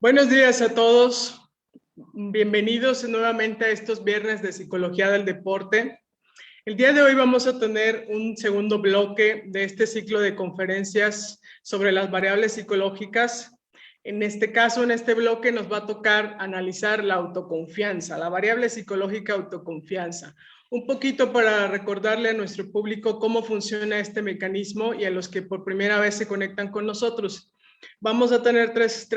Buenos días a todos. Bienvenidos nuevamente a estos viernes de Psicología del Deporte. El día de hoy vamos a tener un segundo bloque de este ciclo de conferencias sobre las variables psicológicas. En este caso, en este bloque nos va a tocar analizar la autoconfianza, la variable psicológica autoconfianza. Un poquito para recordarle a nuestro público cómo funciona este mecanismo y a los que por primera vez se conectan con nosotros. Vamos a tener tres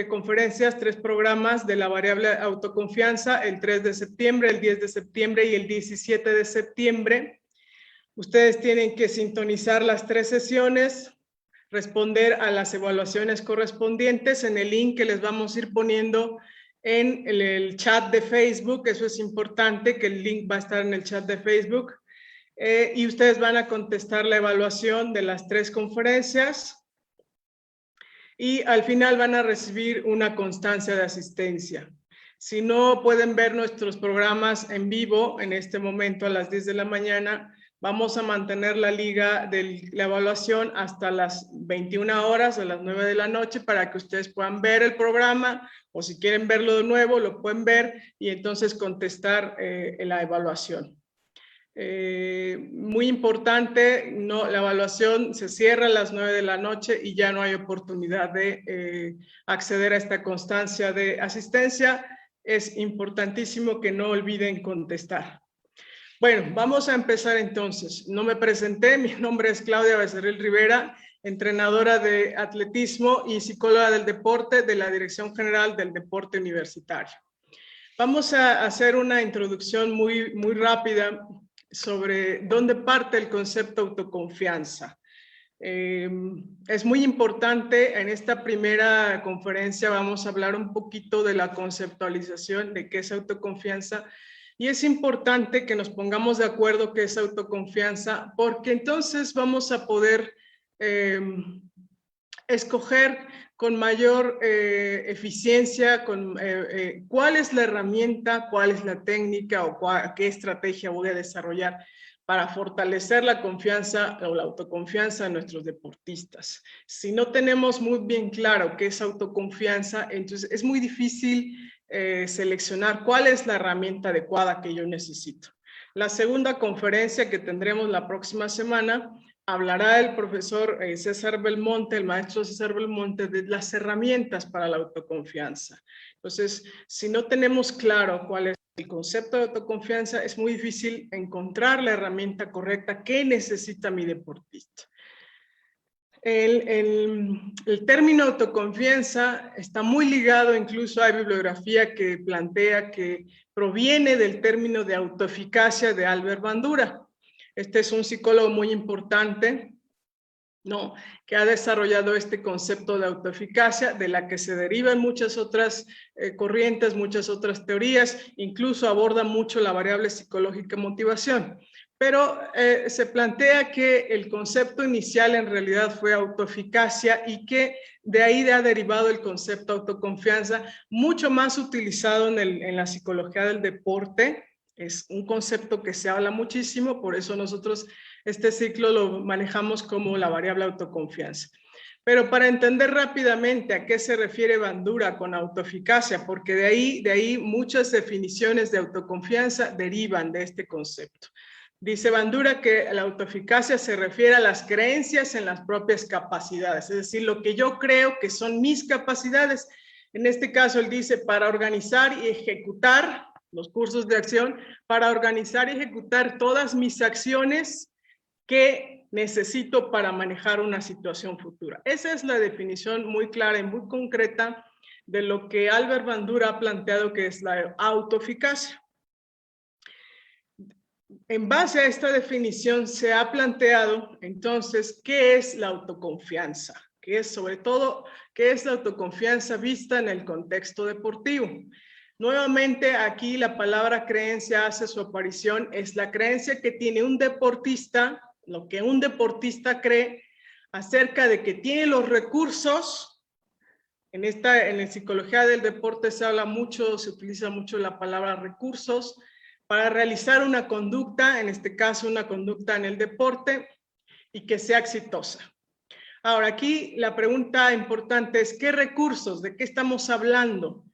conferencias, tres programas de la variable autoconfianza, el 3 de septiembre, el 10 de septiembre y el 17 de septiembre. Ustedes tienen que sintonizar las tres sesiones, responder a las evaluaciones correspondientes en el link que les vamos a ir poniendo en el chat de Facebook. Eso es importante, que el link va a estar en el chat de Facebook. Y ustedes van a contestar la evaluación de las tres conferencias. Y al final van a recibir una constancia de asistencia. Si no pueden ver nuestros programas en vivo en este momento a las 10 de la mañana, vamos a mantener la liga de la evaluación hasta las 21 horas, a las 9 de la noche, para que ustedes puedan ver el programa, o si quieren verlo de nuevo, lo pueden ver y entonces contestar la evaluación. Muy importante, la evaluación se cierra a las 9 de la noche y ya no hay oportunidad de acceder a esta constancia de asistencia. Es importantísimo que no olviden contestar. Bueno, vamos a empezar entonces. No me presenté, mi nombre es Claudia Becerril Rivera, entrenadora de atletismo y psicóloga del deporte de la Dirección General del Deporte Universitario. Vamos a hacer una introducción muy rápida sobre dónde parte el concepto autoconfianza. Es muy importante, en esta primera conferencia vamos a hablar un poquito de la conceptualización de qué es autoconfianza, y es importante que nos pongamos de acuerdo qué es autoconfianza, porque entonces vamos a poder escoger con mayor eficiencia cuál es la herramienta, cuál es la técnica o qué estrategia voy a desarrollar para fortalecer la confianza o la autoconfianza de nuestros deportistas. Si no tenemos muy bien claro qué es autoconfianza, entonces es muy difícil seleccionar cuál es la herramienta adecuada que yo necesito. La segunda conferencia que tendremos la próxima semana hablará el profesor César Belmonte, el maestro César Belmonte, de las herramientas para la autoconfianza. Entonces, si no tenemos claro cuál es el concepto de autoconfianza, es muy difícil encontrar la herramienta correcta que necesita mi deportista. El término autoconfianza está muy ligado, incluso hay bibliografía que plantea que proviene del término de autoeficacia de Albert Bandura. Este es un psicólogo muy importante, ¿no?, que ha desarrollado este concepto de autoeficacia, de la que se derivan muchas otras corrientes, muchas otras teorías, incluso aborda mucho la variable psicológica motivación. Pero se plantea que el concepto inicial en realidad fue autoeficacia y que de ahí ha derivado el concepto autoconfianza, mucho más utilizado en la psicología del deporte. Es un concepto que se habla muchísimo, por eso nosotros este ciclo lo manejamos como la variable autoconfianza. Pero para entender rápidamente a qué se refiere Bandura con autoeficacia, porque de ahí muchas definiciones de autoconfianza derivan de este concepto. Dice Bandura que la autoeficacia se refiere a las creencias en las propias capacidades, es decir, lo que yo creo que son mis capacidades. En este caso, él dice, para organizar y ejecutar los cursos de acción, para organizar y ejecutar todas mis acciones que necesito para manejar una situación futura. Esa es la definición muy clara y muy concreta de lo que Albert Bandura ha planteado que es la autoeficacia. En base a esta definición se ha planteado entonces qué es la autoconfianza, que es sobre todo qué es la autoconfianza vista en el contexto deportivo. Nuevamente aquí la palabra creencia hace su aparición, es la creencia que tiene un deportista, lo que un deportista cree acerca de que tiene los recursos. En la psicología del deporte se habla mucho, se utiliza mucho la palabra recursos, para realizar una conducta, en este caso una conducta en el deporte, y que sea exitosa. Ahora, aquí la pregunta importante es, ¿qué recursos? ¿De qué estamos hablando?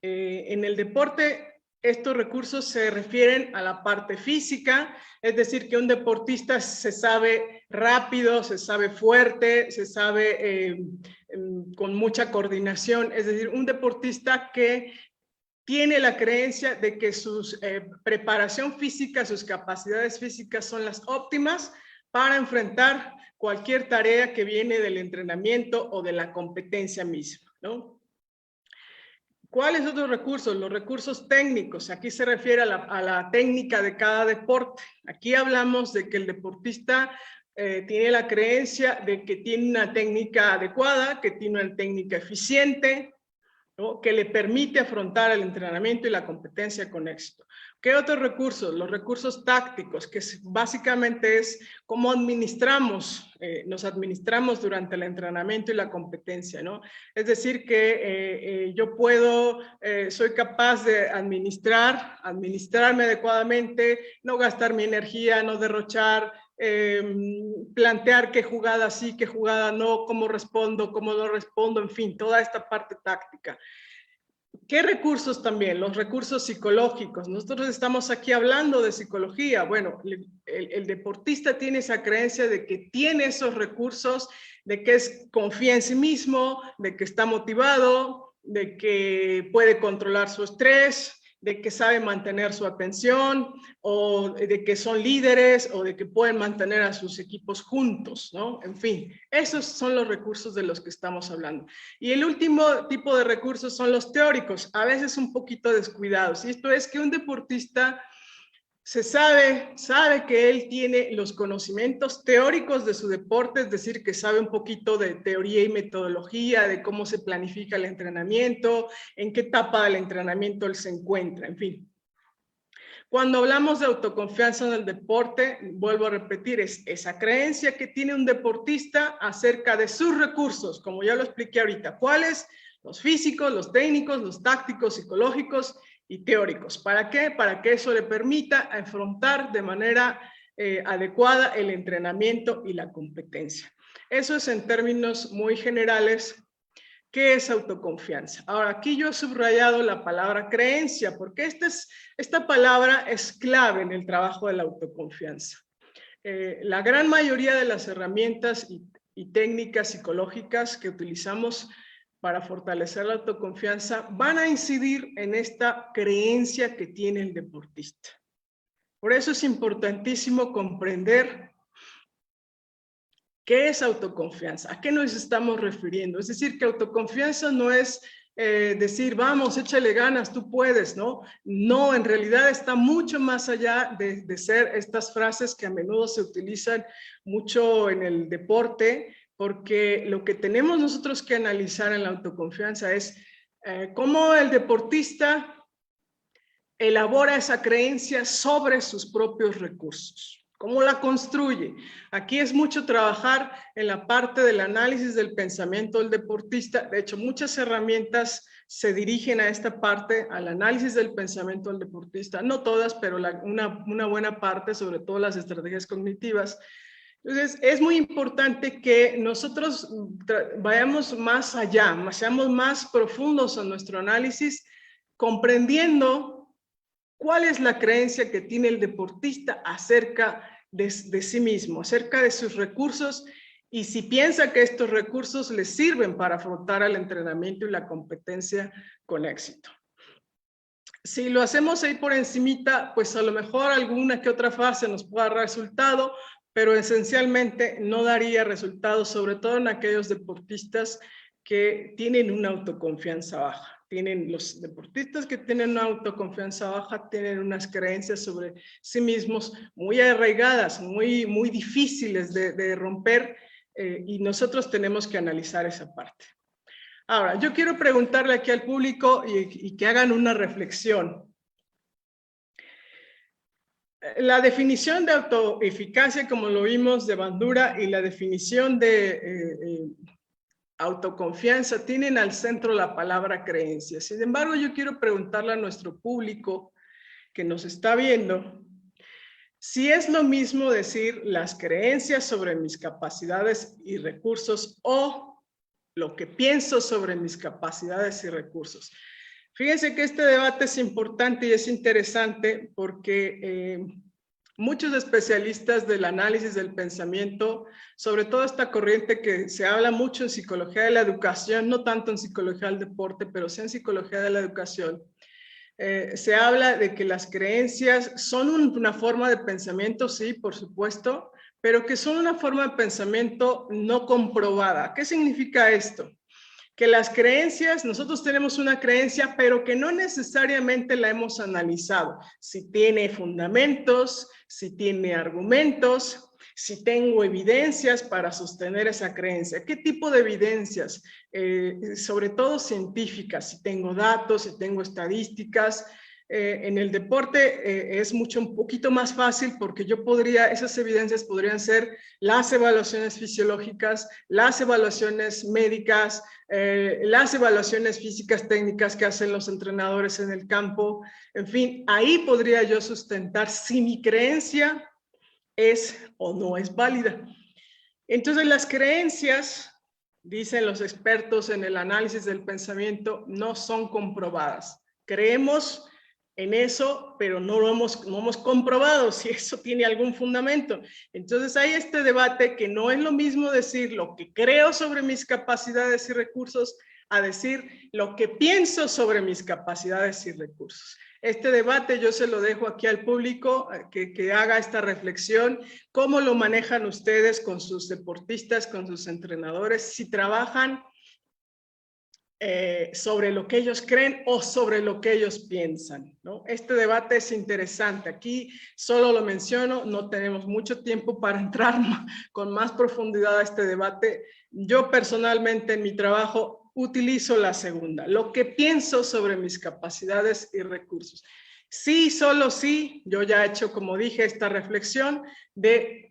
En el deporte, estos recursos se refieren a la parte física, es decir, que un deportista se sabe rápido, se sabe fuerte, se sabe con mucha coordinación, es decir, un deportista que tiene la creencia de que su preparación física, sus capacidades físicas son las óptimas para enfrentar cualquier tarea que viene del entrenamiento o de la competencia misma, ¿no? ¿Cuáles otros recursos? Los recursos técnicos. Aquí se refiere a la técnica de cada deporte. Aquí hablamos de que el deportista tiene la creencia de que tiene una técnica adecuada, que tiene una técnica eficiente, ¿no? Que le permite afrontar el entrenamiento y la competencia con éxito. ¿Qué otros recursos? Los recursos tácticos, que básicamente es cómo nos administramos durante el entrenamiento y la competencia, ¿no? Es decir, que yo soy capaz de administrarme adecuadamente, no gastar mi energía, no derrochar, plantear qué jugada sí, qué jugada no, cómo respondo, cómo no respondo, en fin, toda esta parte táctica. ¿Qué recursos también? Los recursos psicológicos. Nosotros estamos aquí hablando de psicología. Bueno, el deportista tiene esa creencia de que tiene esos recursos, de que confía en sí mismo, de que está motivado, de que puede controlar su estrés, de que sabe mantener su atención, o de que son líderes, o de que pueden mantener a sus equipos juntos, ¿no? En fin, esos son los recursos de los que estamos hablando. Y el último tipo de recursos son los teóricos, a veces un poquito descuidados. Y esto es que un deportista sabe que él tiene los conocimientos teóricos de su deporte, es decir, que sabe un poquito de teoría y metodología, de cómo se planifica el entrenamiento, en qué etapa del entrenamiento él se encuentra, en fin. Cuando hablamos de autoconfianza en el deporte, vuelvo a repetir, es esa creencia que tiene un deportista acerca de sus recursos, como ya lo expliqué ahorita. ¿Cuáles? Los físicos, los técnicos, los tácticos, psicológicos y teóricos. ¿Para qué? Para que eso le permita afrontar de manera adecuada el entrenamiento y la competencia. Eso es en términos muy generales. ¿Qué es autoconfianza? Ahora, aquí yo he subrayado la palabra creencia, porque esta palabra es clave en el trabajo de la autoconfianza. La gran mayoría de las herramientas y técnicas psicológicas que utilizamos para fortalecer la autoconfianza van a incidir en esta creencia que tiene el deportista. Por eso es importantísimo comprender ¿qué es autoconfianza? ¿A qué nos estamos refiriendo? Es decir, que autoconfianza no es decir, vamos, échale ganas, tú puedes, ¿no? No, en realidad está mucho más allá de ser estas frases que a menudo se utilizan mucho en el deporte, porque lo que tenemos nosotros que analizar en la autoconfianza es cómo el deportista elabora esa creencia sobre sus propios recursos. ¿Cómo la construye? Aquí es mucho trabajar en la parte del análisis del pensamiento del deportista. De hecho, muchas herramientas se dirigen a esta parte, al análisis del pensamiento del deportista. No todas, pero una buena parte, sobre todo las estrategias cognitivas. Entonces, es muy importante que nosotros vayamos más allá, seamos más profundos en nuestro análisis, comprendiendo cuál es la creencia que tiene el deportista acerca de sí mismo, acerca de sus recursos, y si piensa que estos recursos les sirven para afrontar el entrenamiento y la competencia con éxito. Si lo hacemos ahí por encimita, pues a lo mejor alguna que otra fase nos pueda dar resultado, pero esencialmente no daría resultados, sobre todo en aquellos deportistas que tienen una autoconfianza baja. Los deportistas que tienen una autoconfianza baja tienen unas creencias sobre sí mismos muy arraigadas, muy difíciles de romper, y nosotros tenemos que analizar esa parte. Ahora, yo quiero preguntarle aquí al público y que hagan una reflexión. La definición de autoeficacia, como lo vimos de Bandura, y la definición de autoconfianza tienen al centro la palabra creencia. Sin embargo, yo quiero preguntarle a nuestro público que nos está viendo si es lo mismo decir las creencias sobre mis capacidades y recursos o lo que pienso sobre mis capacidades y recursos. Fíjense que este debate es importante y es interesante porque muchos especialistas del análisis del pensamiento, sobre todo esta corriente que se habla mucho en psicología de la educación, no tanto en psicología del deporte, pero sí en psicología de la educación, se habla de que las creencias son una forma de pensamiento, sí, por supuesto, pero que son una forma de pensamiento no comprobada. ¿Qué significa esto? Que las creencias, nosotros tenemos una creencia, pero que no necesariamente la hemos analizado. Si tiene fundamentos, si tiene argumentos, si tengo evidencias para sostener esa creencia. ¿Qué tipo de evidencias? Sobre todo científicas, si tengo datos, si tengo estadísticas. En el deporte es un poquito más fácil porque esas evidencias podrían ser las evaluaciones fisiológicas, las evaluaciones médicas, las evaluaciones físicas técnicas que hacen los entrenadores en el campo. En fin, ahí podría yo sustentar si mi creencia es o no es válida. Entonces las creencias, dicen los expertos en el análisis del pensamiento, no son comprobadas. Creemos en eso, pero no hemos comprobado si eso tiene algún fundamento. Entonces hay este debate que no es lo mismo decir lo que creo sobre mis capacidades y recursos a decir lo que pienso sobre mis capacidades y recursos. Este debate yo se lo dejo aquí al público que haga esta reflexión. ¿Cómo lo manejan ustedes con sus deportistas, con sus entrenadores? Si trabajan sobre lo que ellos creen o sobre lo que ellos piensan, ¿no? Este debate es interesante. Aquí solo lo menciono, no tenemos mucho tiempo para entrar con más profundidad a este debate. Yo personalmente en mi trabajo utilizo la segunda, lo que pienso sobre mis capacidades y recursos. Sí, solo sí, yo ya he hecho, como dije, esta reflexión de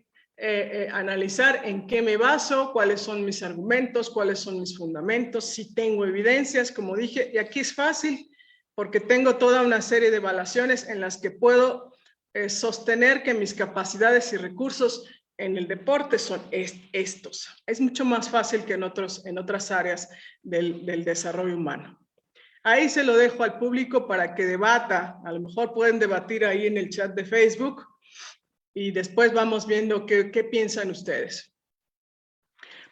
analizar en qué me baso, cuáles son mis argumentos, cuáles son mis fundamentos, si tengo evidencias, como dije, y aquí es fácil porque tengo toda una serie de evaluaciones en las que puedo sostener que mis capacidades y recursos en el deporte son estos. Es mucho más fácil que en otras áreas del desarrollo humano. Ahí se lo dejo al público para que debata. A lo mejor pueden debatir ahí en el chat de Facebook y después vamos viendo qué piensan ustedes.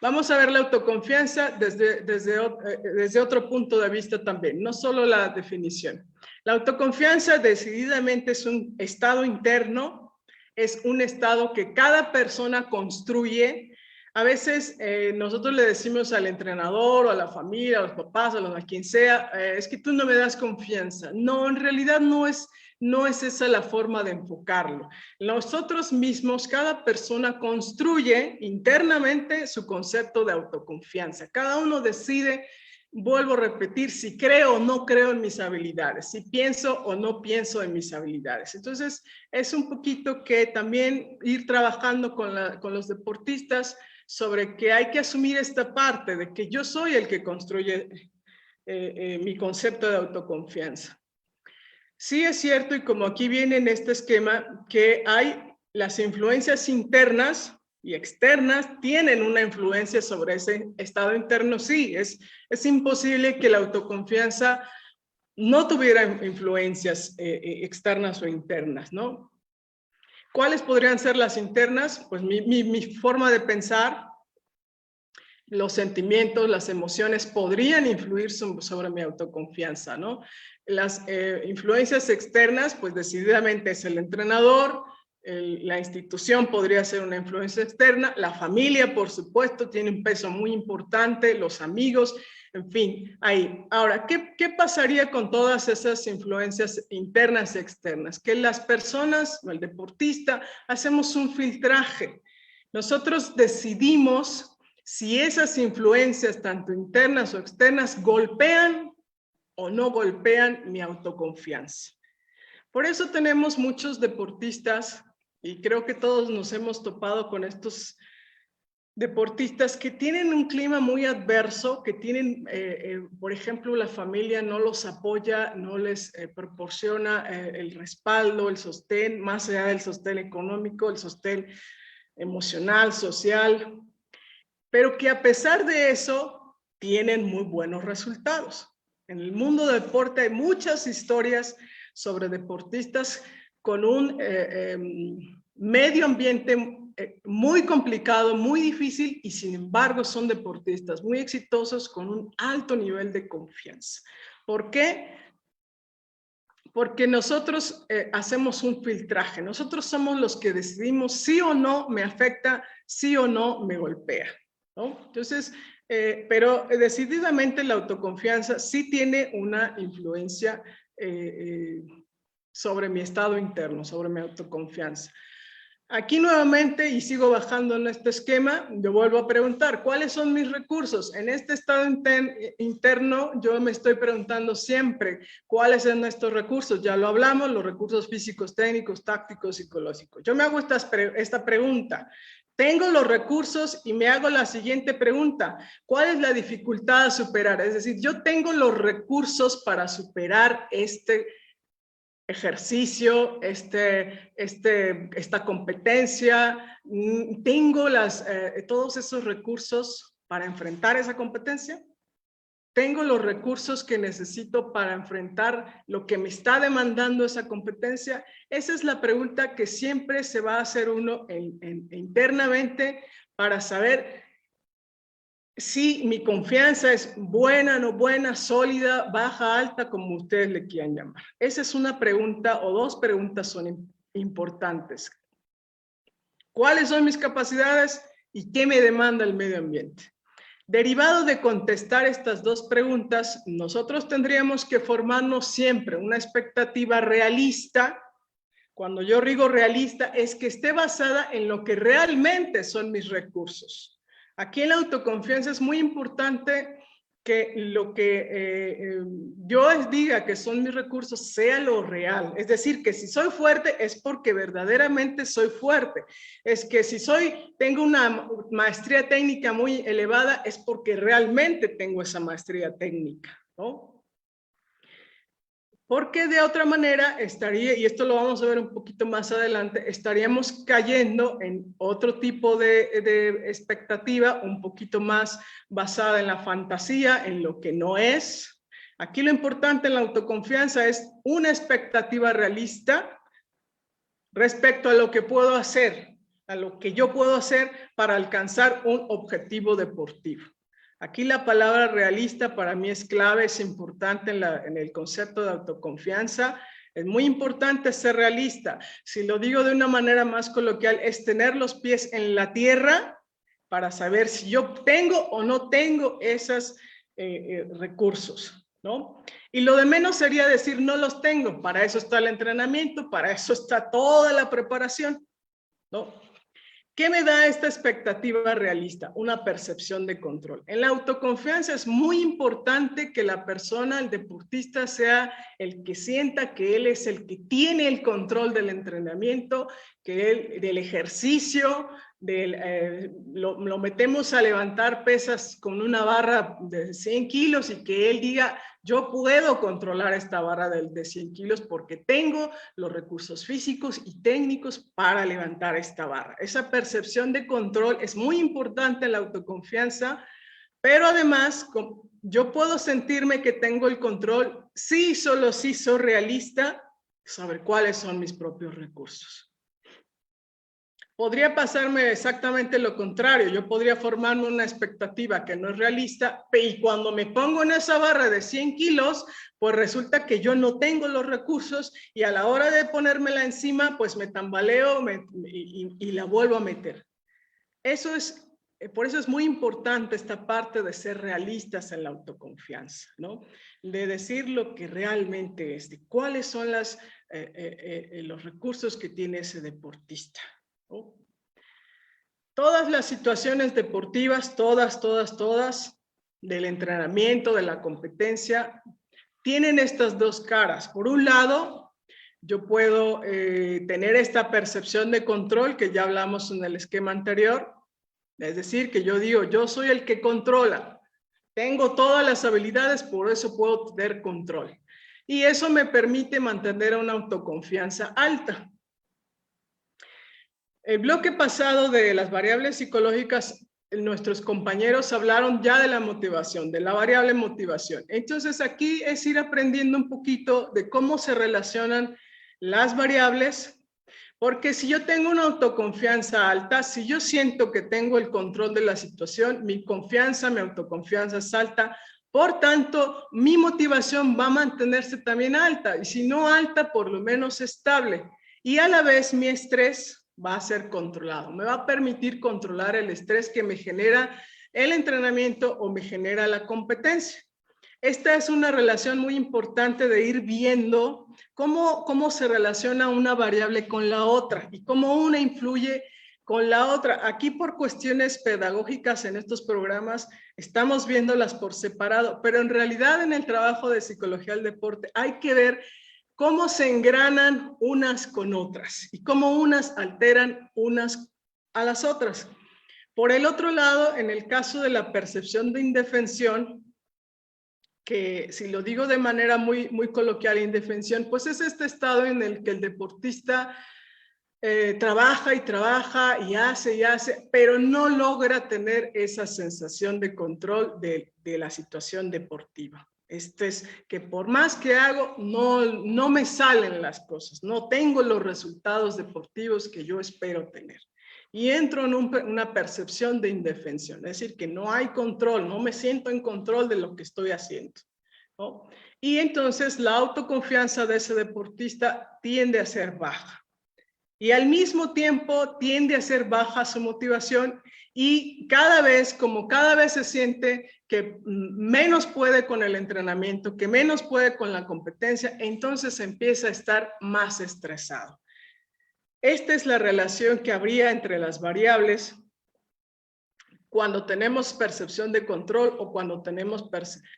Vamos a ver la autoconfianza desde otro punto de vista también, no solo la definición. La autoconfianza decididamente es un estado interno, es un estado que cada persona construye. A veces nosotros le decimos al entrenador o a la familia, a los papás, a quien sea, es que tú no me das confianza. No, en realidad no es esa la forma de enfocarlo. Nosotros mismos, cada persona construye internamente su concepto de autoconfianza. Cada uno decide, vuelvo a repetir, si creo o no creo en mis habilidades, si pienso o no pienso en mis habilidades. Entonces, es un poquito que también ir trabajando con los deportistas sobre que hay que asumir esta parte de que yo soy el que construye mi concepto de autoconfianza. Sí es cierto, y como aquí viene en este esquema, que hay las influencias internas y externas tienen una influencia sobre ese estado interno. Sí, es imposible que la autoconfianza no tuviera influencias externas o internas, ¿no? ¿Cuáles podrían ser las internas? Pues mi forma de pensar, los sentimientos, las emociones podrían influir sobre mi autoconfianza, ¿no? Las influencias externas, pues decididamente es el entrenador, la institución podría ser una influencia externa, la familia, por supuesto, tiene un peso muy importante, los amigos, en fin, ahí. Ahora, ¿qué pasaría con todas esas influencias internas y externas? Que las personas, el deportista, hacemos un filtraje. Nosotros decidimos si esas influencias, tanto internas o externas, golpean o no golpean mi autoconfianza. Por eso tenemos muchos deportistas, y creo que todos nos hemos topado con estos deportistas que tienen un clima muy adverso, que tienen, por ejemplo, la familia no los apoya, no les proporciona el respaldo, el sostén, más allá del sostén económico, el sostén emocional, social, pero que a pesar de eso tienen muy buenos resultados. En el mundo del deporte hay muchas historias sobre deportistas con un medio ambiente muy complicado, muy difícil, y sin embargo son deportistas muy exitosos con un alto nivel de confianza. ¿Por qué? Porque nosotros hacemos un filtraje. Nosotros somos los que decidimos si o no me afecta, si o no me golpea, ¿no? Entonces, pero decididamente la autoconfianza sí tiene una influencia sobre mi estado interno, sobre mi autoconfianza. Aquí nuevamente, y sigo bajando en este esquema, yo vuelvo a preguntar, ¿cuáles son mis recursos? En este estado interno, yo me estoy preguntando siempre, ¿cuáles son estos recursos? Ya lo hablamos, los recursos físicos, técnicos, tácticos, psicológicos. Yo me hago esta pregunta. Tengo los recursos y me hago la siguiente pregunta. ¿Cuál es la dificultad a superar? Es decir, yo tengo los recursos para superar este ejercicio, esta competencia, tengo todos esos recursos para enfrentar esa competencia, tengo los recursos que necesito para enfrentar lo que me está demandando esa competencia. Esa es la pregunta que siempre se va a hacer uno internamente para saber si mi confianza es buena, no buena, sólida, baja, alta, como ustedes le quieran llamar. Esa es una pregunta, o dos preguntas son importantes. ¿Cuáles son mis capacidades y qué me demanda el medio ambiente? Derivado de contestar estas dos preguntas, nosotros tendríamos que formarnos siempre una expectativa realista. Cuando yo digo realista, es que esté basada en lo que realmente son mis recursos. Aquí en la autoconfianza es muy importante que lo que yo diga que son mis recursos sea lo real. Es decir, que si soy fuerte es porque verdaderamente soy fuerte. Es que si tengo una maestría técnica muy elevada es porque realmente tengo esa maestría técnica, ¿no? Porque de otra manera estaría, y esto lo vamos a ver un poquito más adelante, estaríamos cayendo en otro tipo de expectativa, un poquito más basada en la fantasía, en lo que no es. Aquí lo importante en la autoconfianza es una expectativa realista respecto a lo que puedo hacer, a lo que yo puedo hacer para alcanzar un objetivo deportivo. Aquí la palabra realista para mí es clave, es importante en el concepto de autoconfianza. Es muy importante ser realista. Si lo digo de una manera más coloquial, es tener los pies en la tierra para saber si yo tengo o no tengo esos recursos, ¿no? Y lo de menos sería decir no los tengo. Para eso está el entrenamiento, para eso está toda la preparación, ¿no? ¿Qué me da esta expectativa realista? Una percepción de control. En la autoconfianza es muy importante que la persona, el deportista, sea el que sienta que él es el que tiene el control del entrenamiento, que él, del ejercicio, lo metemos a levantar pesas con una barra de 100 kilos y que él diga, yo puedo controlar esta barra de 100 kilos porque tengo los recursos físicos y técnicos para levantar esta barra. Esa percepción de control es muy importante en la autoconfianza, pero además yo puedo sentirme que tengo el control sí, solo si soy realista sobre cuáles son mis propios recursos. Podría pasarme exactamente lo contrario. Yo podría formarme una expectativa que no es realista y cuando me pongo en esa barra de 100 kilos, pues resulta que yo no tengo los recursos y a la hora de ponérmela encima, pues me tambaleo y la vuelvo a meter. Por eso es muy importante esta parte de ser realistas en la autoconfianza, ¿no? De decir lo que realmente es, de cuáles son los recursos que tiene ese deportista, ¿no? Todas las situaciones deportivas, todas, del entrenamiento, de la competencia, tienen estas dos caras. Por un lado, yo puedo tener esta percepción de control que ya hablamos en el esquema anterior, Es decir, que yo digo, yo soy el que controla. Tengo todas las habilidades, por eso puedo tener control. Y eso me permite mantener una autoconfianza alta. El bloque pasado de las variables psicológicas, nuestros compañeros hablaron ya de la motivación, de la variable motivación. Entonces aquí es ir aprendiendo un poquito de cómo se relacionan las variables, porque si yo tengo una autoconfianza alta, si yo siento que tengo el control de la situación, mi confianza, mi autoconfianza es alta, por tanto, mi motivación va a mantenerse también alta, y si no alta, por lo menos estable. Y a la vez mi estrés va a ser controlado, me va a permitir controlar el estrés que me genera el entrenamiento o me genera la competencia. Esta es una relación muy importante de ir viendo cómo se relaciona una variable con la otra y cómo una influye con la otra. Aquí por cuestiones pedagógicas en estos programas estamos viéndolas por separado, pero en realidad en el trabajo de psicología del deporte hay que ver cómo se engranan unas con otras y cómo unas alteran unas a las otras. Por el otro lado, en el caso de la percepción de indefensión, que si lo digo de manera muy coloquial, indefensión, pues es este estado en el que el deportista trabaja y hace, pero no logra tener esa sensación de control de la situación deportiva. Este es que por más que hago, no me salen las cosas, no tengo los resultados deportivos que yo espero tener. Y entro en una percepción de indefensión, es decir, que no hay control, no me siento en control de lo que estoy haciendo, ¿no? Y entonces la autoconfianza de ese deportista tiende a ser baja. Y al mismo tiempo tiende a ser baja su motivación y cada vez se siente que menos puede con el entrenamiento, que menos puede con la competencia, entonces empieza a estar más estresado. Esta es la relación que habría entre las variables cuando tenemos percepción de control o cuando tenemos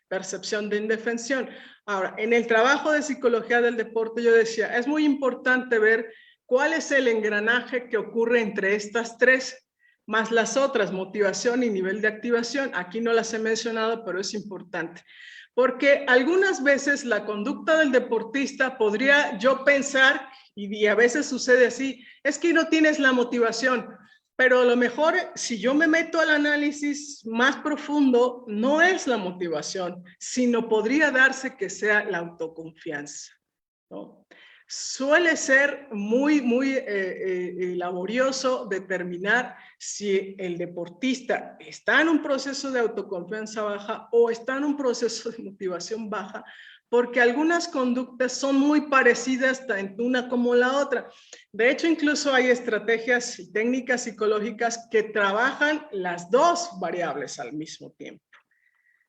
percepción de indefensión. Ahora, en el trabajo de psicología del deporte yo decía, es muy importante ver cuál es el engranaje que ocurre entre estas tres, más las otras, motivación y nivel de activación. Aquí no las he mencionado, pero es importante. Porque algunas veces la conducta del deportista podría yo pensar, y a veces sucede así, es que no tienes la motivación. Pero a lo mejor, si yo me meto al análisis más profundo, no es la motivación, sino podría darse que sea la autoconfianza, ¿no? Suele ser muy laborioso determinar si el deportista está en un proceso de autoconfianza baja o está en un proceso de motivación baja, porque algunas conductas son muy parecidas tanto una como la otra. De hecho, incluso hay estrategias y técnicas psicológicas que trabajan las dos variables al mismo tiempo.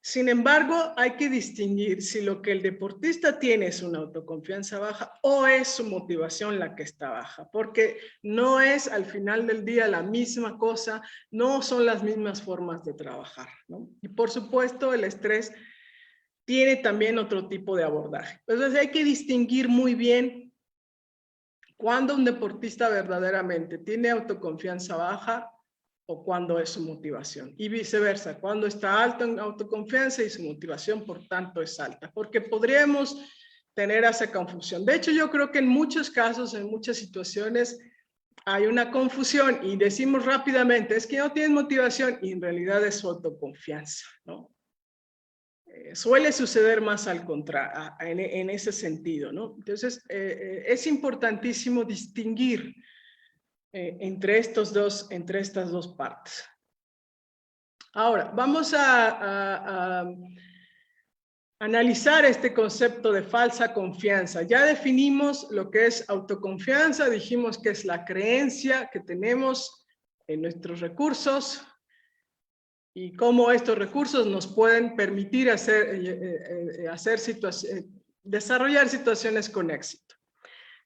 Sin embargo, hay que distinguir si lo que el deportista tiene es una autoconfianza baja o es su motivación la que está baja, porque no es al final del día la misma cosa, no son las mismas formas de trabajar, ¿no? Y por supuesto, el estrés tiene también otro tipo de abordaje. Entonces hay que distinguir muy bien cuando un deportista verdaderamente tiene autoconfianza baja o cuando es su motivación. Y viceversa, cuando está alto en autoconfianza y su motivación, por tanto, es alta. Porque podríamos tener esa confusión. De hecho, yo creo que en muchos casos, en muchas situaciones, hay una confusión y decimos rápidamente, es que no tienes motivación y en realidad es su autoconfianza, ¿no? Suele suceder más al contrario, en ese sentido, ¿no? Entonces, es importantísimo distinguir entre estas dos partes. Ahora, vamos a analizar este concepto de falsa confianza. Ya definimos lo que es autoconfianza, dijimos que es la creencia que tenemos en nuestros recursos, y cómo estos recursos nos pueden permitir desarrollar situaciones con éxito.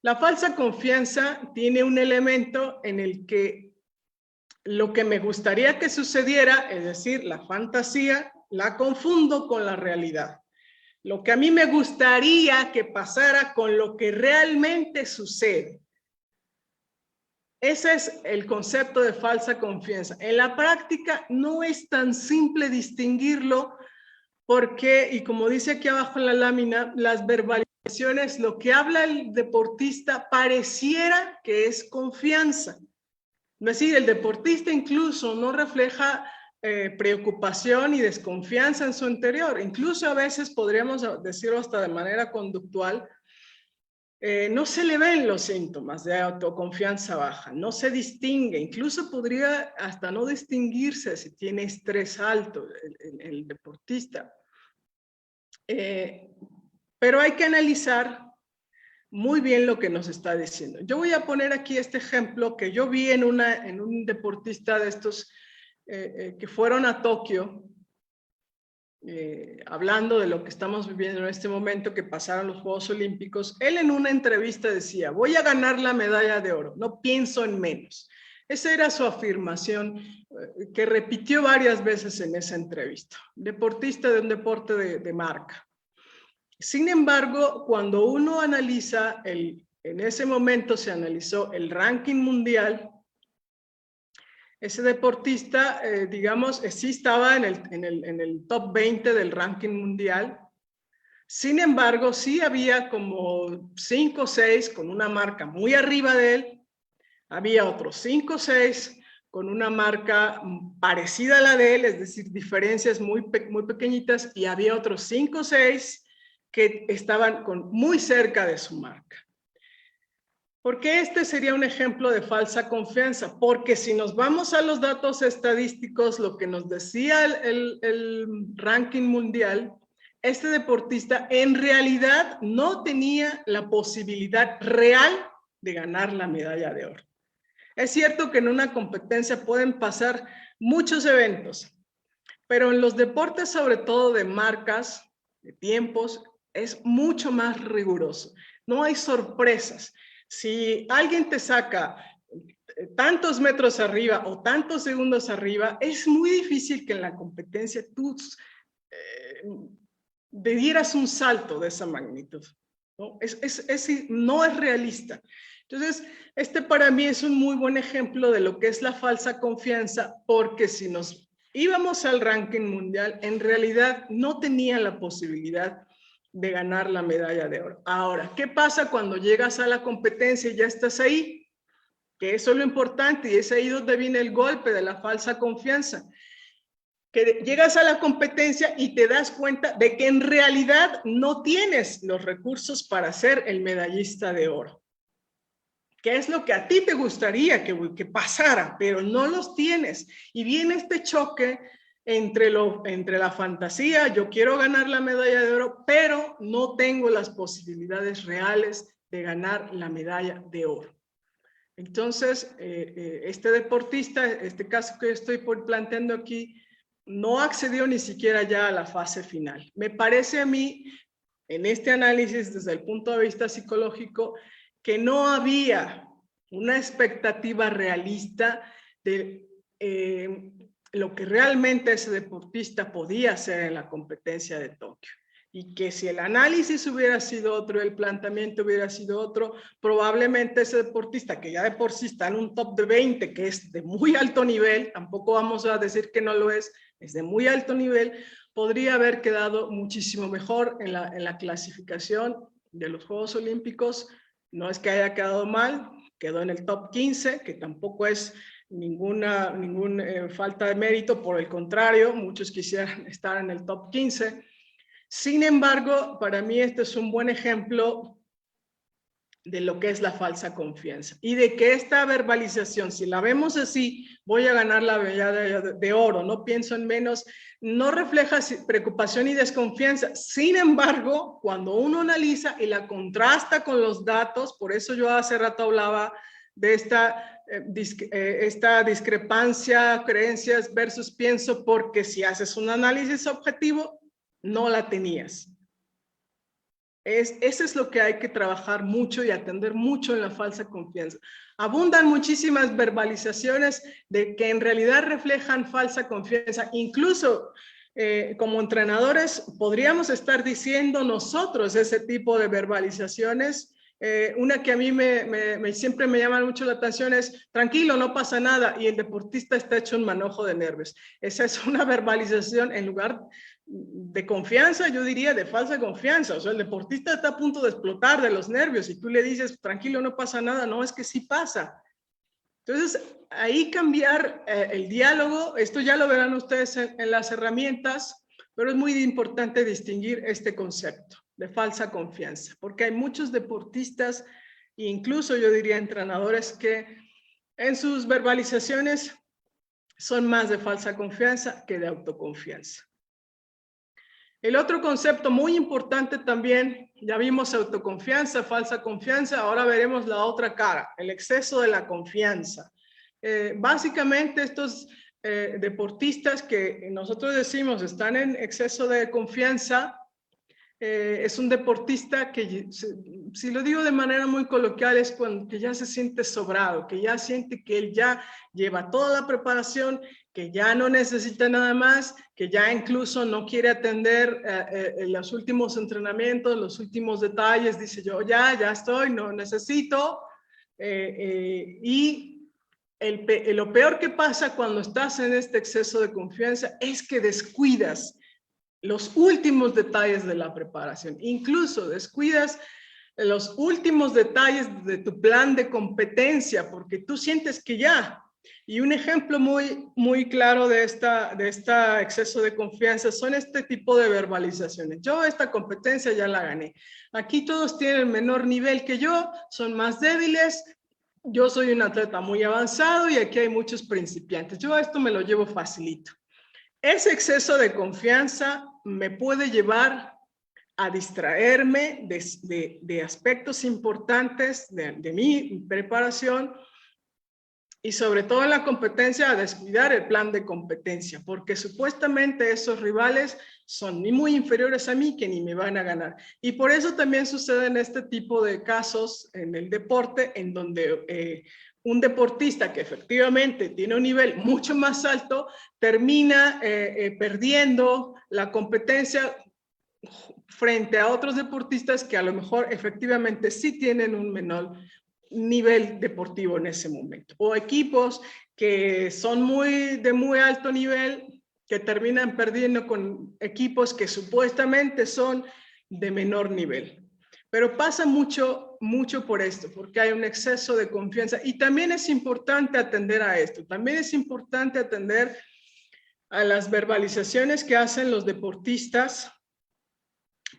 La falsa confianza tiene un elemento en el que lo que me gustaría que sucediera, es decir, la fantasía, la confundo con la realidad. Lo que a mí me gustaría que pasara con lo que realmente sucede. Ese es el concepto de falsa confianza. En la práctica no es tan simple distinguirlo porque, y como dice aquí abajo en la lámina, las verbalizaciones, lo que habla el deportista pareciera que es confianza. Es decir, el deportista incluso no refleja preocupación y desconfianza en su interior. Incluso a veces podríamos decirlo hasta de manera conductual, no se le ven los síntomas de autoconfianza baja, no se distingue, incluso podría hasta no distinguirse si tiene estrés alto el deportista. Pero hay que analizar muy bien lo que nos está diciendo. Yo voy a poner aquí este ejemplo que yo vi en un deportista de estos que fueron a Tokio, hablando de lo que estamos viviendo en este momento, que pasaron los Juegos Olímpicos. Él en una entrevista decía, voy a ganar la medalla de oro, no pienso en menos. Esa era su afirmación que repitió varias veces en esa entrevista. Deportista de un deporte de marca. Sin embargo, cuando uno analiza, en ese momento se analizó el ranking mundial, ese deportista, digamos, sí estaba en el top 20 del ranking mundial. Sin embargo, sí había como 5 o 6 con una marca muy arriba de él. Había otros 5 o 6 con una marca parecida a la de él, es decir, diferencias muy pequeñitas. Y había otros 5 o 6 que estaban muy cerca de su marca. ¿Por qué este sería un ejemplo de falsa confianza? Porque si nos vamos a los datos estadísticos, lo que nos decía el ranking mundial, este deportista en realidad no tenía la posibilidad real de ganar la medalla de oro. Es cierto que en una competencia pueden pasar muchos eventos, pero en los deportes, sobre todo de marcas, de tiempos, es mucho más riguroso. No hay sorpresas. Si alguien te saca tantos metros arriba o tantos segundos arriba, es muy difícil que en la competencia tú dieras un salto de esa magnitud, ¿no? No es realista. Entonces, este para mí es un muy buen ejemplo de lo que es la falsa confianza, porque si nos íbamos al ranking mundial, en realidad no tenía la posibilidad de ganar la medalla de oro. Ahora, ¿qué pasa cuando llegas a la competencia y ya estás ahí? Que eso es lo importante y es ahí donde viene el golpe de la falsa confianza. Que llegas a la competencia y te das cuenta de que en realidad no tienes los recursos para ser el medallista de oro. ¿Qué es lo que a ti te gustaría que pasara? Pero no los tienes. Y viene este choque entre la fantasía, yo quiero ganar la medalla de oro, pero no tengo las posibilidades reales de ganar la medalla de oro. Entonces, este deportista, este caso que estoy planteando aquí, no accedió ni siquiera ya a la fase final. Me parece a mí, en este análisis desde el punto de vista psicológico, que no había una expectativa realista de lo que realmente ese deportista podía hacer en la competencia de Tokio. Y que si el análisis hubiera sido otro, el planteamiento hubiera sido otro, probablemente ese deportista, que ya de por sí está en un top de 20, que es de muy alto nivel, tampoco vamos a decir que no lo es de muy alto nivel, podría haber quedado muchísimo mejor en la clasificación de los Juegos Olímpicos. No es que haya quedado mal, quedó en el top 15, que tampoco es ninguna falta de mérito, por el contrario, muchos quisieran estar en el top 15. Sin embargo, para mí este es un buen ejemplo de lo que es la falsa confianza y de que esta verbalización, si la vemos así, voy a ganar la medalla de oro, no pienso en menos, no refleja preocupación y desconfianza. Sin embargo, cuando uno analiza y la contrasta con los datos, por eso yo hace rato hablaba de esta discrepancia, creencias versus pienso, porque si haces un análisis objetivo, no la tenías. Eso es lo que hay que trabajar mucho y atender mucho en la falsa confianza. Abundan muchísimas verbalizaciones de que en realidad reflejan falsa confianza. Incluso como entrenadores podríamos estar diciendo nosotros ese tipo de verbalizaciones Una que a mí siempre me llama mucho la atención es, tranquilo, no pasa nada, y el deportista está hecho un manojo de nervios. Esa es una verbalización en lugar de confianza, yo diría de falsa confianza. O sea, el deportista está a punto de explotar de los nervios y tú le dices, tranquilo, no pasa nada. No, es que sí pasa. Entonces, ahí cambiar el diálogo, esto ya lo verán ustedes en las herramientas, pero es muy importante distinguir este concepto de falsa confianza, porque hay muchos deportistas, incluso yo diría entrenadores, que en sus verbalizaciones son más de falsa confianza que de autoconfianza. El otro concepto muy importante también, ya vimos autoconfianza, falsa confianza, ahora veremos la otra cara, el exceso de la confianza. Básicamente estos deportistas que nosotros decimos están en exceso de confianza, es un deportista que, si lo digo de manera muy coloquial, es cuando que ya se siente sobrado, que ya siente que él ya lleva toda la preparación, que ya no necesita nada más, que ya incluso no quiere atender los últimos entrenamientos, los últimos detalles, dice yo ya estoy, no necesito. Y lo peor que pasa cuando estás en este exceso de confianza es que descuidas los últimos detalles de la preparación, incluso descuidas los últimos detalles de tu plan de competencia, porque tú sientes que ya. Y un ejemplo muy claro de esta exceso de confianza son este tipo de verbalizaciones. Yo esta competencia ya la gané. Aquí todos tienen menor nivel que yo, son más débiles. Yo soy un atleta muy avanzado y aquí hay muchos principiantes. Yo esto me lo llevo facilito. Ese exceso de confianza me puede llevar a distraerme de aspectos importantes de mi preparación y sobre todo en la competencia a descuidar el plan de competencia, porque supuestamente esos rivales son ni muy inferiores a mí que ni me van a ganar. Y por eso también sucede en este tipo de casos en el deporte, en donde un deportista que efectivamente tiene un nivel mucho más alto termina perdiendo la competencia frente a otros deportistas que a lo mejor efectivamente sí tienen un menor nivel deportivo en ese momento, o equipos que son de muy alto nivel que terminan perdiendo con equipos que supuestamente son de menor nivel. Pero pasa mucho por esto, porque hay un exceso de confianza y también es importante atender a esto, también es importante atender a las verbalizaciones que hacen los deportistas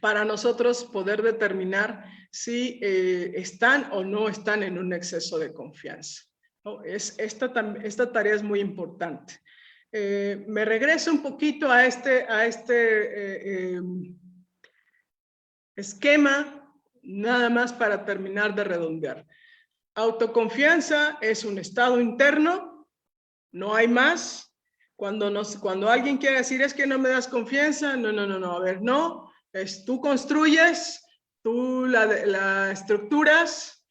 para nosotros poder determinar si están o no están en un exceso de confianza. ¿No? Esta tarea es muy importante. Me regreso un poquito a este esquema, nada más para terminar de redondear. Autoconfianza es un estado interno, no hay más. Cuando alguien quiere decir es que no me das confianza, no, a ver, no. Tú construyes, tú la estructuras,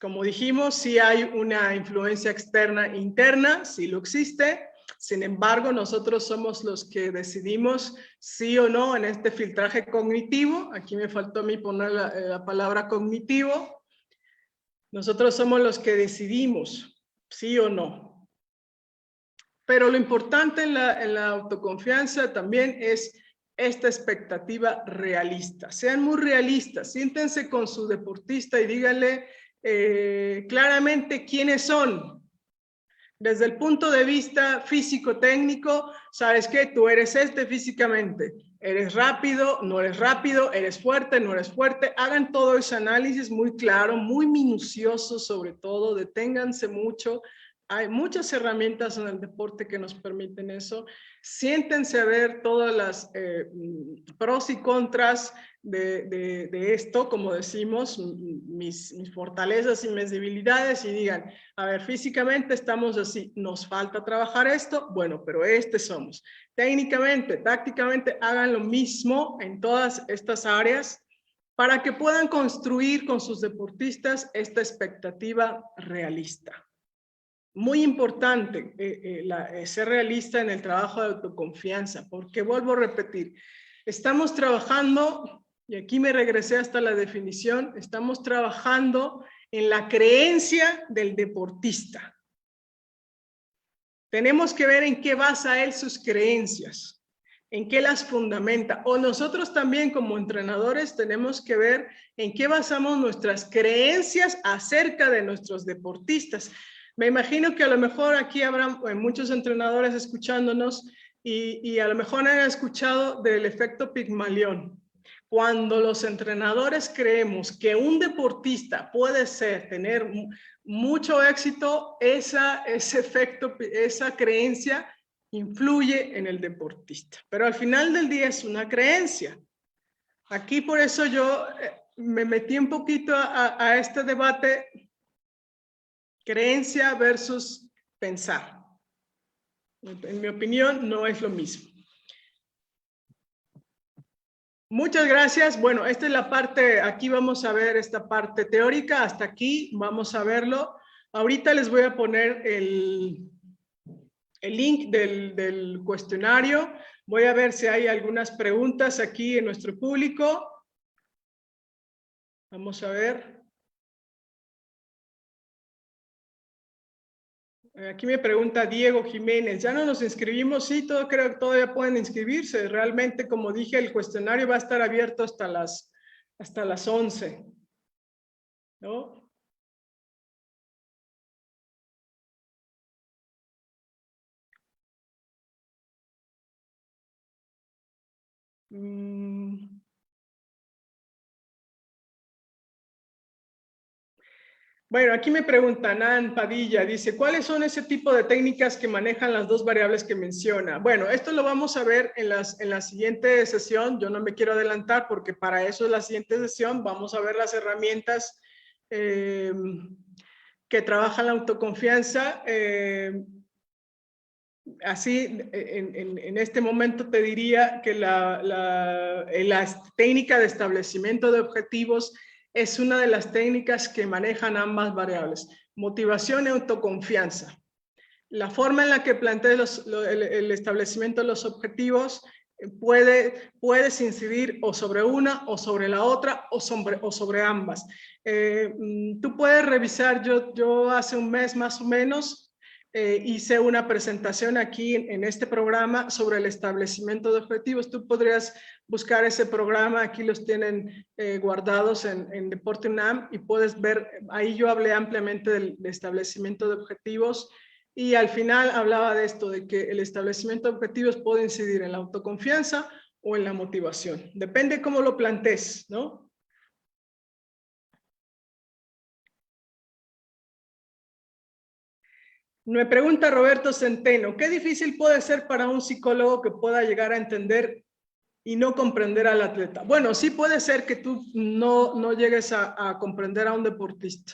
como dijimos, sí hay una influencia externa e interna, sí lo existe. Sin embargo, nosotros somos los que decidimos sí o no en este filtraje cognitivo. Aquí me faltó a mí poner la palabra cognitivo. Nosotros somos los que decidimos sí o no. Pero lo importante en la autoconfianza también es esta expectativa realista. Sean muy realistas, siéntense con su deportista y díganle claramente quiénes son. Desde el punto de vista físico-técnico, ¿sabes qué? Tú eres físicamente. Eres rápido, no eres rápido, eres fuerte, no eres fuerte. Hagan todo ese análisis muy claro, muy minucioso sobre todo, deténganse mucho. Hay muchas herramientas en el deporte que nos permiten eso. Siéntense a ver todas las pros y contras de esto, como decimos, mis fortalezas y mis debilidades, y digan, a ver, físicamente estamos así, nos falta trabajar esto, bueno, pero somos. Técnicamente, tácticamente, hagan lo mismo en todas estas áreas para que puedan construir con sus deportistas esta expectativa realista. Muy importante ser realista en el trabajo de autoconfianza, porque vuelvo a repetir, estamos trabajando y aquí me regresé hasta la definición, estamos trabajando en la creencia del deportista. Tenemos que ver en qué basa él sus creencias, en qué las fundamenta. O nosotros también como entrenadores tenemos que ver en qué basamos nuestras creencias acerca de nuestros deportistas. Me imagino que a lo mejor aquí habrá muchos entrenadores escuchándonos y a lo mejor han escuchado del efecto Pigmalión. Cuando los entrenadores creemos que un deportista puede tener mucho éxito, ese efecto, esa creencia influye en el deportista. Pero al final del día es una creencia. Aquí por eso yo me metí un poquito a este debate, creencia versus pensar. En mi opinión, no es lo mismo. Muchas gracias. Bueno, esta es la parte, aquí vamos a ver esta parte teórica, hasta aquí vamos a verlo. Ahorita les voy a poner el link del cuestionario. Voy a ver si hay algunas preguntas aquí en nuestro público. Vamos a ver. Aquí me pregunta Diego Jiménez, ¿ya no nos inscribimos? Sí, creo que todavía pueden inscribirse. Realmente, como dije, el cuestionario va a estar abierto hasta las 11, ¿no? Bueno, aquí me preguntan, Nan Padilla, dice, ¿cuáles son ese tipo de técnicas que manejan las dos variables que menciona? Bueno, esto lo vamos a ver en la siguiente sesión. Yo no me quiero adelantar porque para eso es la siguiente sesión. Vamos a ver las herramientas que trabajan la autoconfianza. Así, en este momento te diría que la técnica de establecimiento de objetivos es una de las técnicas que manejan ambas variables, motivación y autoconfianza. La forma en la que plantees el establecimiento de los objetivos puedes incidir o sobre una o sobre la otra o sobre ambas. Tú puedes revisar, yo hace un mes más o menos hice una presentación aquí en este programa sobre el establecimiento de objetivos. Tú podrías buscar ese programa, aquí los tienen guardados en Deporte UNAM y puedes ver, ahí yo hablé ampliamente del establecimiento de objetivos y al final hablaba de esto, de que el establecimiento de objetivos puede incidir en la autoconfianza o en la motivación. Depende cómo lo plantees, ¿no? Me pregunta Roberto Centeno, ¿qué difícil puede ser para un psicólogo que pueda llegar a entender y no comprender al atleta? Bueno, sí puede ser que tú no llegues a comprender a un deportista.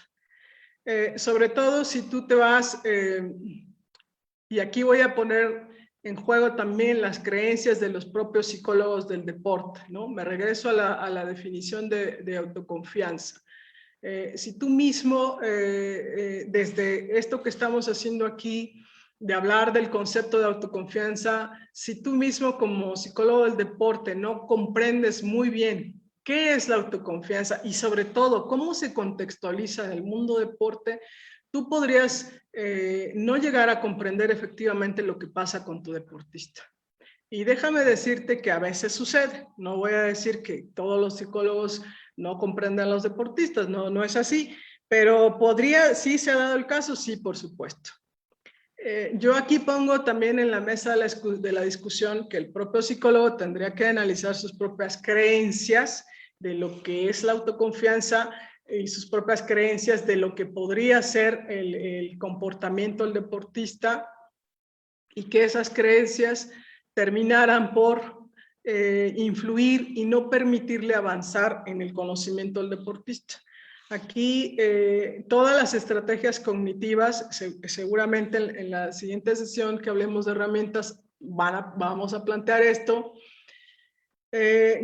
Sobre todo si tú te vas, y aquí voy a poner en juego también las creencias de los propios psicólogos del deporte, ¿no? Me regreso a la definición de autoconfianza. Si tú mismo, desde esto que estamos haciendo aquí, de hablar del concepto de autoconfianza, si tú mismo como psicólogo del deporte no comprendes muy bien qué es la autoconfianza y sobre todo cómo se contextualiza en el mundo deporte, tú podrías no llegar a comprender efectivamente lo que pasa con tu deportista. Y déjame decirte que a veces sucede, no voy a decir que todos los psicólogos no comprenden a los deportistas, no es así, pero sí se ha dado el caso, sí, por supuesto. Yo aquí pongo también en la mesa de la discusión que el propio psicólogo tendría que analizar sus propias creencias de lo que es la autoconfianza y sus propias creencias de lo que podría ser el comportamiento del deportista y que esas creencias terminaran por influir y no permitirle avanzar en el conocimiento del deportista. Aquí todas las estrategias cognitivas, seguramente en la siguiente sesión que hablemos de herramientas, vamos a plantear esto.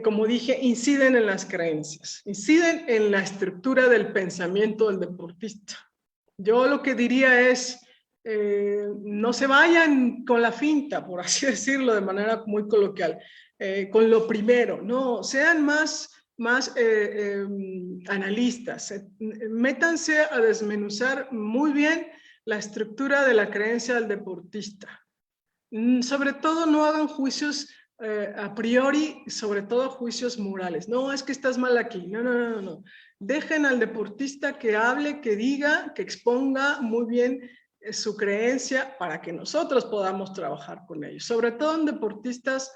Como dije, inciden en las creencias, inciden en la estructura del pensamiento del deportista. Yo lo que diría es, no se vayan con la finta, por así decirlo de manera muy coloquial, con lo primero, no, sean más analistas. Métanse a desmenuzar muy bien la estructura de la creencia del deportista. Sobre todo no hagan juicios a priori, sobre todo juicios morales. No, es que estás mal aquí. No, no, no, no. Dejen al deportista que hable, que diga, que exponga muy bien su creencia para que nosotros podamos trabajar con ellos. Sobre todo en deportistas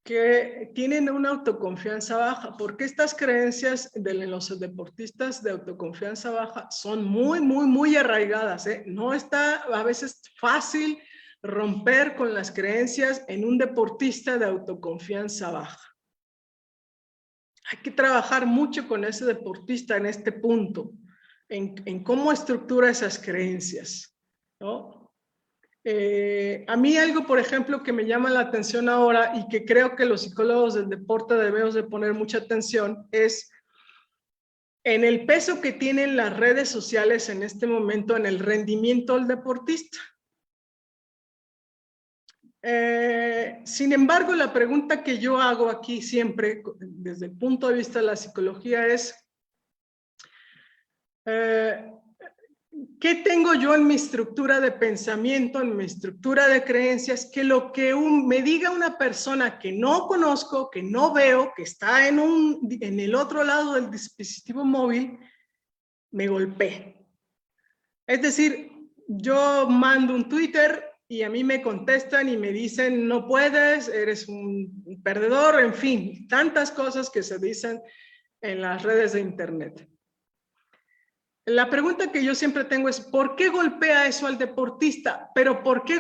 que tienen una autoconfianza baja, porque estas creencias de los deportistas de autoconfianza baja son muy arraigadas, ¿eh? No está a veces fácil romper con las creencias en un deportista de autoconfianza baja. Hay que trabajar mucho con ese deportista en este punto, en cómo estructura esas creencias, ¿no? A mí algo, por ejemplo, que me llama la atención ahora y que creo que los psicólogos del deporte debemos de poner mucha atención es en el peso que tienen las redes sociales en este momento en el rendimiento del deportista. Sin embargo, la pregunta que yo hago aquí siempre, desde el punto de vista de la psicología, es ¿qué tengo yo en mi estructura de pensamiento, en mi estructura de creencias, que lo que me diga una persona que no conozco, que no veo, que está en el otro lado del dispositivo móvil, me golpee? Es decir, yo mando un Twitter y a mí me contestan y me dicen no puedes, eres un perdedor, en fin, tantas cosas que se dicen en las redes de internet. La pregunta que yo siempre tengo es ¿por qué golpea eso al deportista? Pero ¿por qué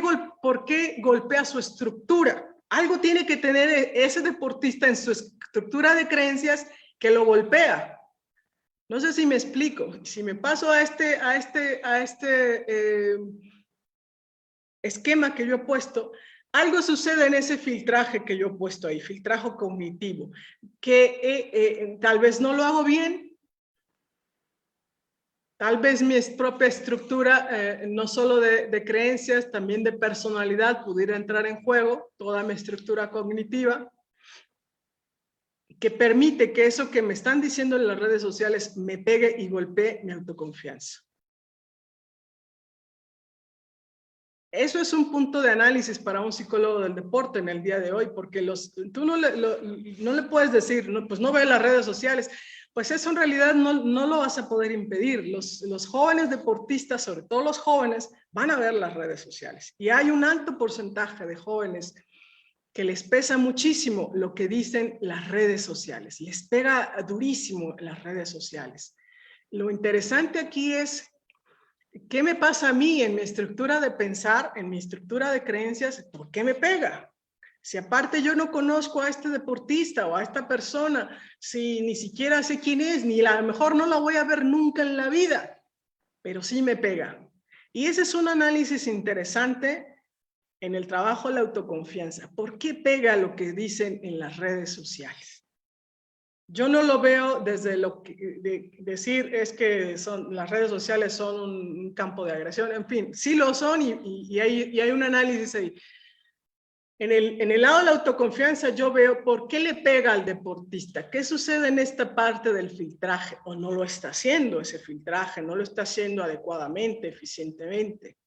golpea su estructura? Algo tiene que tener ese deportista en su estructura de creencias que lo golpea. No sé si me explico. Si me paso a este esquema que yo he puesto, algo sucede en ese filtraje que yo he puesto ahí, filtraje cognitivo, que tal vez no lo hago bien, tal vez mi propia estructura, no solo de creencias, también de personalidad, pudiera entrar en juego, toda mi estructura cognitiva, que permite que eso que me están diciendo en las redes sociales me pegue y golpee mi autoconfianza. Eso es un punto de análisis para un psicólogo del deporte en el día de hoy, porque tú no le puedes decir, no, pues no ve las redes sociales, pues eso en realidad no lo vas a poder impedir. Los jóvenes deportistas, sobre todo los jóvenes, van a ver las redes sociales. Y hay un alto porcentaje de jóvenes que les pesa muchísimo lo que dicen las redes sociales, les pega durísimo las redes sociales. Lo interesante aquí es ¿qué me pasa a mí en mi estructura de pensar, en mi estructura de creencias? ¿Por qué me pega? Si aparte yo no conozco a este deportista o a esta persona, si ni siquiera sé quién es, ni a lo mejor no la voy a ver nunca en la vida, pero sí me pega. Y ese es un análisis interesante en el trabajo de la autoconfianza. ¿Por qué pega lo que dicen en las redes sociales? Yo no lo veo desde lo que decir es que las redes sociales son un campo de agresión, en fin, sí lo son y hay un análisis ahí. En el lado de la autoconfianza yo veo por qué le pega al deportista, qué sucede en esta parte del filtraje, o no lo está haciendo ese filtraje, no lo está haciendo adecuadamente, eficientemente,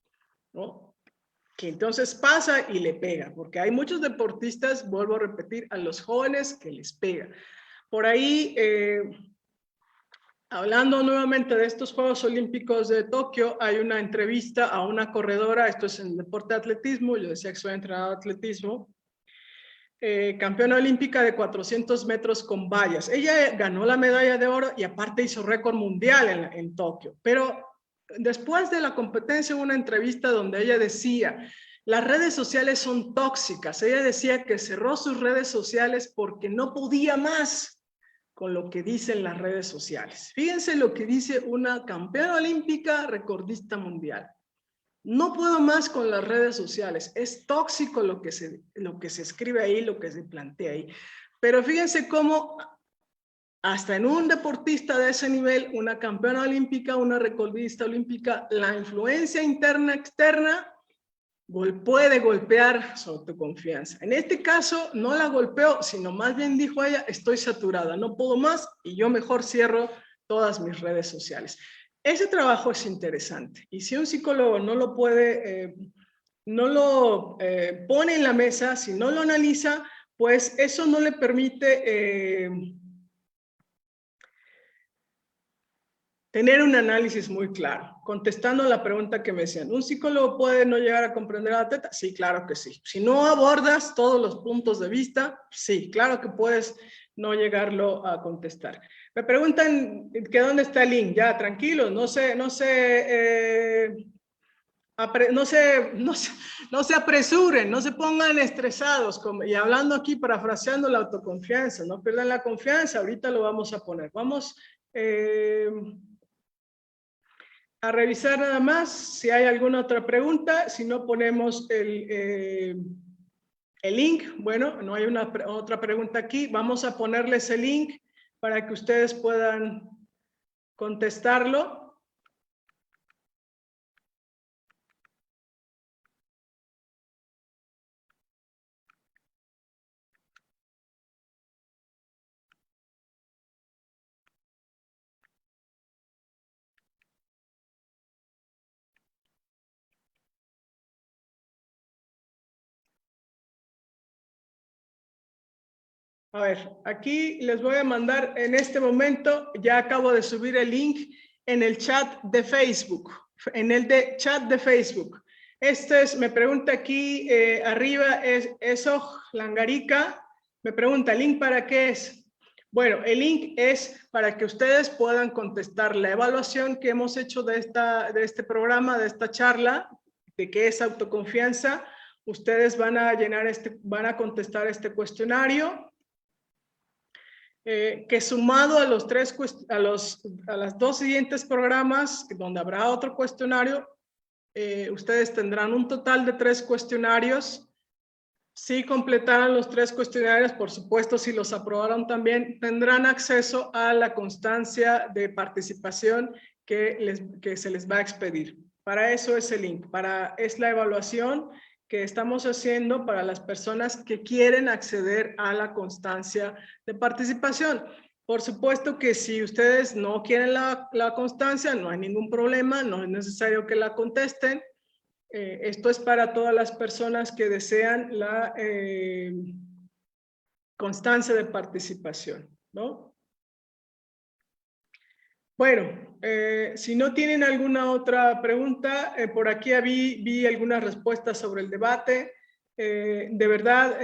¿no? Que entonces pasa y le pega, porque hay muchos deportistas, vuelvo a repetir, a los jóvenes que les pega. Por ahí, hablando nuevamente de estos Juegos Olímpicos de Tokio, hay una entrevista a una corredora, esto es en el deporte de atletismo, yo decía que soy entrenador de atletismo, campeona olímpica de 400 metros con vallas. Ella ganó la medalla de oro y aparte hizo récord mundial en Tokio, pero después de la competencia hubo una entrevista donde ella decía, las redes sociales son tóxicas. Ella decía que cerró sus redes sociales porque no podía más con lo que dicen las redes sociales. Fíjense lo que dice una campeona olímpica, recordista mundial. No puedo más con las redes sociales. Es tóxico lo que se escribe ahí, lo que se plantea ahí. Pero fíjense cómo hasta en un deportista de ese nivel, una campeona olímpica, una recordista olímpica, la influencia interna, externa, puede golpear su autoconfianza. En este caso, no la golpeó, sino más bien dijo ella, estoy saturada, no puedo más y yo mejor cierro todas mis redes sociales. Ese trabajo es interesante y si un psicólogo no lo puede, no lo pone en la mesa, si no lo analiza, pues eso no le permite tener un análisis muy claro. Contestando a la pregunta que me decían, ¿un psicólogo puede no llegar a comprender a la teta? Sí, claro que sí. Si no abordas todos los puntos de vista, sí, claro que puedes no llegarlo a contestar. Me preguntan que dónde está el link. Ya, tranquilos, no se apresuren, no se pongan estresados. Y hablando aquí, parafraseando la autoconfianza, no pierdan la confianza, ahorita lo vamos a poner. Vamos a revisar nada más si hay alguna otra pregunta, si no ponemos el link. Bueno, no hay otra pregunta aquí, vamos a ponerles el link para que ustedes puedan contestarlo. A ver, aquí les voy a mandar en este momento, ya acabo de subir el link en el chat de Facebook, en el chat de Facebook. Este es, me pregunta aquí arriba, es Eso Langarica, me pregunta, ¿el link para qué es? Bueno, el link es para que ustedes puedan contestar la evaluación que hemos hecho de este programa, de esta charla, de qué es autoconfianza. Ustedes van a van a contestar este cuestionario. Que sumado a los las dos siguientes programas, donde habrá otro cuestionario, ustedes tendrán un total de 3 cuestionarios. Si completaran los 3 cuestionarios, por supuesto, si los aprobaron también, tendrán acceso a la constancia de participación que se les va a expedir. Para eso es el link, es la evaluación que estamos haciendo para las personas que quieren acceder a la constancia de participación. Por supuesto que si ustedes no quieren la constancia, no hay ningún problema, no es necesario que la contesten. Esto es para todas las personas que desean la constancia de participación, ¿no? Bueno, si no tienen alguna otra pregunta, por aquí vi algunas respuestas sobre el debate. De verdad,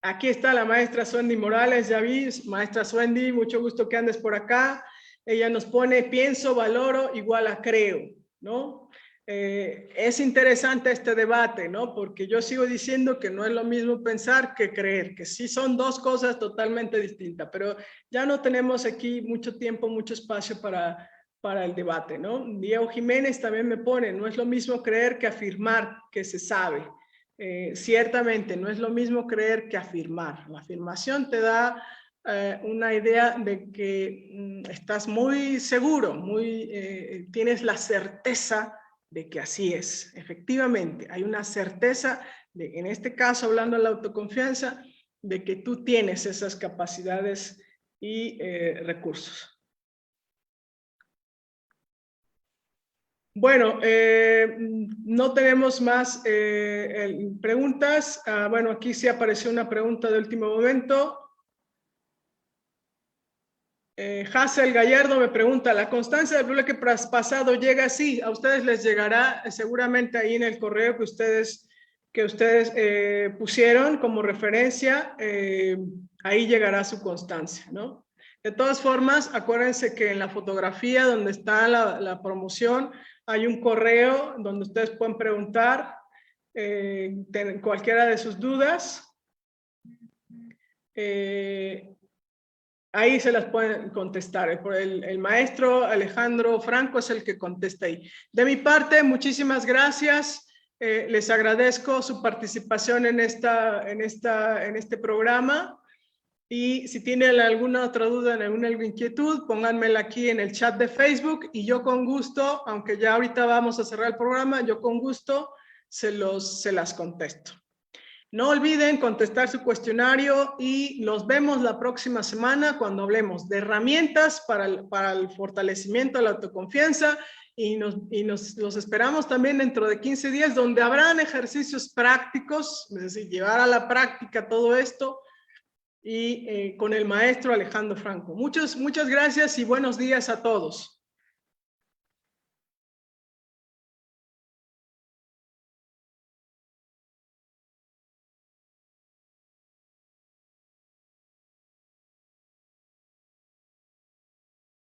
aquí está la maestra Suendi Morales, ya vi, maestra Suendi, mucho gusto que andes por acá. Ella nos pone, pienso, valoro, igual a creo, ¿no? Es interesante este debate, ¿no? Porque yo sigo diciendo que no es lo mismo pensar que creer, que sí son dos cosas totalmente distintas, pero ya no tenemos aquí mucho tiempo, mucho espacio para el debate, ¿no? Diego Jiménez también me pone, no es lo mismo creer que afirmar que se sabe. Ciertamente, no es lo mismo creer que afirmar. La afirmación te da una idea de que estás muy seguro, tienes la certeza de que así es. Efectivamente, hay una certeza, en este caso hablando de la autoconfianza, de que tú tienes esas capacidades y recursos. Bueno, no tenemos más preguntas. Bueno, aquí sí apareció una pregunta de último momento. Hassel Gallardo me pregunta, ¿la constancia del bloque pasado llega así? A ustedes les llegará seguramente ahí en el correo que ustedes pusieron como referencia, ahí llegará su constancia, ¿no? De todas formas, acuérdense que en la fotografía donde está la promoción hay un correo donde ustedes pueden preguntar cualquiera de sus dudas. Ahí se las pueden contestar. El maestro Alejandro Franco es el que contesta ahí. De mi parte, muchísimas gracias. Les agradezco su participación en este programa. Y si tienen alguna otra duda, alguna inquietud, pónganmela aquí en el chat de Facebook y yo con gusto, aunque ya ahorita vamos a cerrar el programa, yo con gusto se las contesto. No olviden contestar su cuestionario y los vemos la próxima semana cuando hablemos de herramientas para el fortalecimiento de la autoconfianza y los esperamos también dentro de 15 días donde habrán ejercicios prácticos, es decir, llevar a la práctica todo esto y con el maestro Alejandro Franco. Muchas gracias y buenos días a todos.